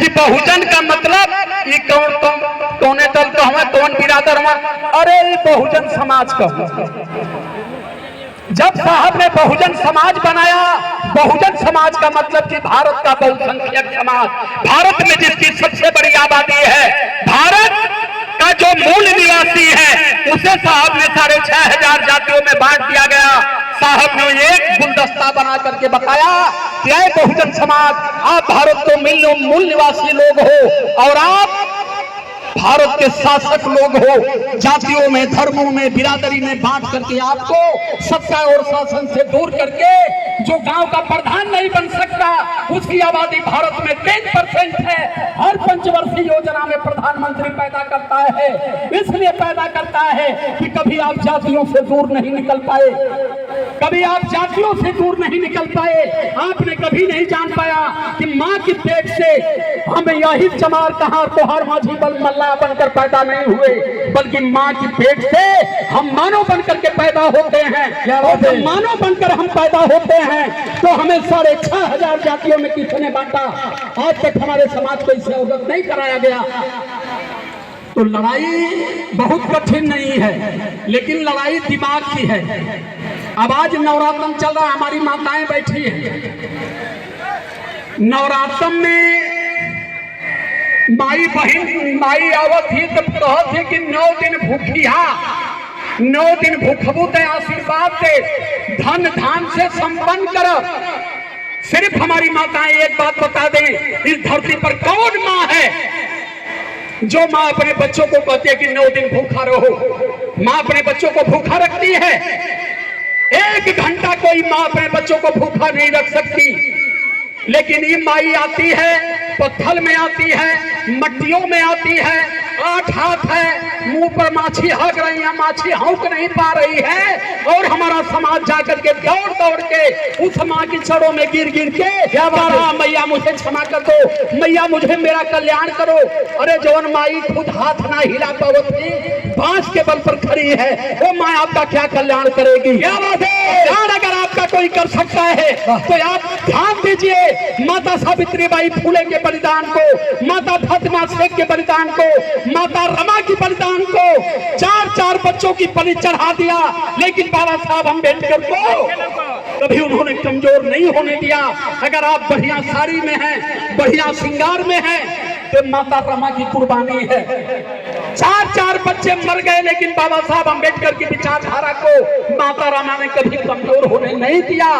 कि बहुजन का मतलब ये कौने दल का हुआ, कौन बिरादर हुआ? अरे बहुजन समाज का। जब साहब ने बहुजन समाज बनाया, बहुजन समाज का मतलब कि भारत का बहुसंख्यक समाज, भारत में जिसकी सबसे बड़ी आबादी है, भारत का जो मूल निवासी है, उसे साहब ने 6500 जातियों में बांट दिया गया। साहब ने एक गुलदस्ता बना करके बताया कि ऐ बहुजन समाज, आप भारत के मूल निवासी लोग हो और आप भारत के शासक लोग हो। जातियों में, धर्मों में, बिरादरी में बांट करके आपको सत्ता और शासन से दूर करके जो गांव का प्रधान नहीं बन सकता, उसकी आबादी भारत में 10% है। हर पंचवर्षीय योजना में प्रधानमंत्री पैदा करता है, इसलिए पैदा करता है कि कभी आप जातियों से दूर नहीं निकल पाए, कभी आप जातियों से दूर नहीं निकल पाए। आपने कभी नहीं जान पाया कि माँ की पेट से हम यही चमार कहार कोहार माझी बल मल्ला बनकर पैदा नहीं हुए, बल्कि माँ की पेट से हम मानव बनकर के पैदा होते हैं। और जब मानव बनकर हम पैदा होते हैं तो हमें 6500 जातियों में किसने बांटा? आज तक हमारे समाज को इससे अवगत नहीं कराया गया। तो लड़ाई बहुत कठिन नहीं है, लेकिन लड़ाई दिमाग की है। अब आज नवरात्र चल रहा है, हमारी माताएं बैठी हैं नवरात्र में, माई आवत ही तब कहत है कि 9 दिन भूखिया, 9 दिन भूखबू ते आशीर्वाद दे, धन धान से संपन्न करब। सिर्फ हमारी माताएं एक बात बता दें, इस धरती पर कौन माँ है जो माँ अपने बच्चों को कहती है कि 9 दिन भूखा रहो? माँ अपने बच्चों को भूखा रखती है? 1 घंटा कोई माँ अपने बच्चों को भूखा नहीं रख सकती। लेकिन ये माई आती है, पत्थर में आती है, मट्टियों में आती है, 8 हाथ है, मुंह पर माछी हग रही है, माछी हौंक नहीं पा रही है, और हमारा समाज जाकर के दौड़ दौड़ के उस माँ की चरणों में गिर गिर के क्या बारा, मैया मुझे क्षमा कर दो, मैया मुझे मेरा कल्याण करो। अरे जवन माई खुद हाथ ना हिला पावत थी, बांस के बल पर खड़ी है, वो माँ आपका क्या कल्याण करेगी? क्या बात है? अगर आपका कोई कर सकता है तो आप ध्यान दीजिए माता सावित्रीबाई फुले के बलिदान को, माता फातिमा शेख के बलिदान को, माता रमा की बलिदान को। 4 बच्चों की बलि चढ़ा दिया, लेकिन बाबा साहब अम्बेडकर को कभी उन्होंने कमजोर नहीं होने दिया। अगर आप बढ़िया साड़ी में हैं, बढ़िया श्रृंगार में हैं, तो माता रमा की कुर्बानी है। 4 बच्चे मर गए, लेकिन बाबा साहब अम्बेडकर की विचारधारा को माता रमा ने कभी कमजोर होने नहीं दिया।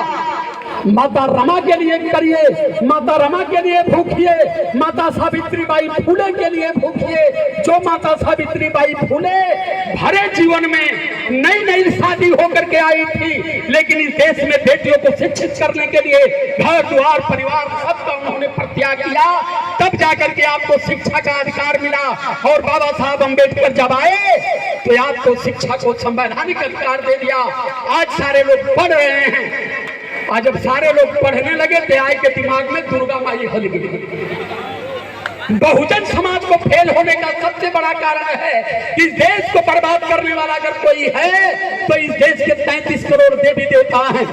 माता रमा के लिए करिए, माता रमा के लिए भूखिए, माता सावित्रीबाई फुले के लिए भूखिए। जो माता सावित्रीबाई फुले भरे जीवन में नई नई शादी होकर के आई थी, लेकिन इस देश में बेटियों को शिक्षित करने के लिए घर द्वार परिवार सबका उन्होंने परित्याग किया, तब जाकर के आपको शिक्षा का अधिकार मिला। और बाबा साहब अम्बेडकर जब आए तो आपको शिक्षा को संवैधानिक अधिकार दे दिया। आज सारे लोग पढ़ रहे हैं, आज जब सारे लोग पढ़ने लगे तो आए के दिमाग में दुर्गा माई हल गई। बहुजन समाज को फेल होने का सबसे बड़ा कारण है, इस देश को बर्बाद करने वाला अगर कोई है तो इस देश के 33 करोड़ देवी देवता हैं।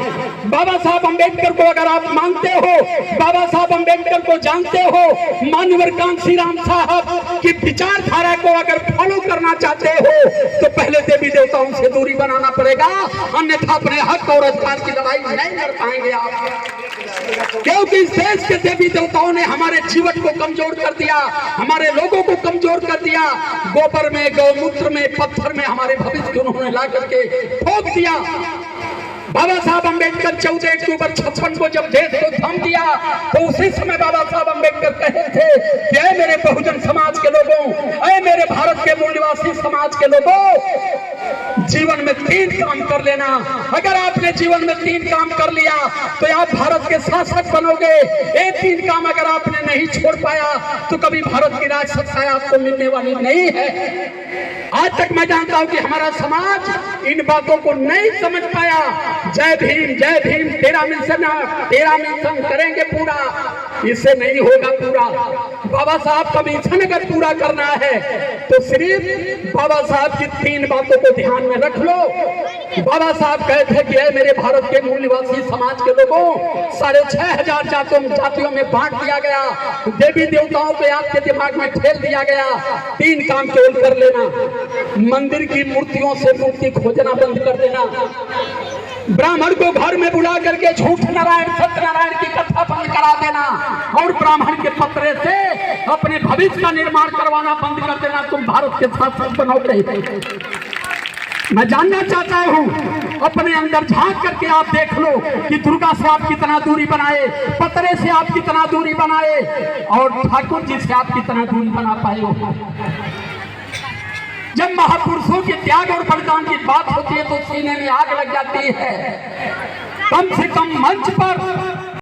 बाबा साहब अम्बेडकर को अगर आप मानते हो, बाबा साहब अम्बेडकर को जानते हो, माननीय कांसी राम साहब की विचारधारा को अगर फॉलो करना चाहते हो, तो पहले देवी देवताओं से दूरी बनाना पड़ेगा, अन्यथा अपने हक और अधिकार की लड़ाई नहीं लड़ पाएंगे आप। क्योंकि इस देश के देवी देवताओं ने हमारे जीवन को कमजोर कर दिया, हमारे लोगों को कमजोर कर दिया। गोबर में, गौमूत्र में, पत्थर में हमारे भविष्य को उन्होंने ला करके ठोक दिया। बाबा साहब अम्बेडकर 14 अक्टूबर 56 को जब देश को थम दिया, तो उसी समय बाबा साहब अम्बेडकर कहे थे कि ऐ मेरे बहुजन समाज के लोगों, ऐ मेरे भारत के मूल निवासी समाज के लोगों, जीवन में 3 काम कर लेना। अगर आपने जीवन में 3 काम कर लिया तो आप भारत के शासक बनोगे। ये 3 काम अगर आपने नहीं छोड़ पाया तो कभी भारत की राज सत्ता आपको मिलने वाली नहीं है। आज तक मैं जानता हूं कि हमारा समाज इन बातों को नहीं समझ पाया। जय भीम, तेरा मिशन करेंगे पूरा, इससे नहीं होगा पूरा। बाबा साहब का मिशन अगर पूरा करना है तो सिर्फ बाबा साहब की 3 बातों को ध्यान में रख लो। बाबा साहब कहते थे कि ऐ मेरे भारत के मूल निवासी समाज के लोगों, 6,500 जातियों में बांट दिया गया, देवी देवताओं को आपके दिमाग में ठेल दिया गया। 3 काम केवल कर लेना, मंदिर की मूर्तियों से मुक्ति खोजना बंद कर देना, ब्राह्मण को घर में बुला करके झूठ नारायण सत्यनारायण की कथा बंद करा देना, और ब्राह्मण के पत्रे से अपने भविष्य का निर्माण करवाना बंद कर देना। तुम भारत के साथ साथ बनोगे। मैं जानना चाहता हूं, अपने अंदर झांक करके आप देख लो कि दुर्गा से आप कितना दूरी बनाए, पतरे से आप कितना दूरी बनाए, और ठाकुर जी से आप कितना दूरी बना पाए हो। जब महापुरुषों के त्याग और बलिदान की बात होती है तो सीने में आग लग जाती है। कम से कम मंच पर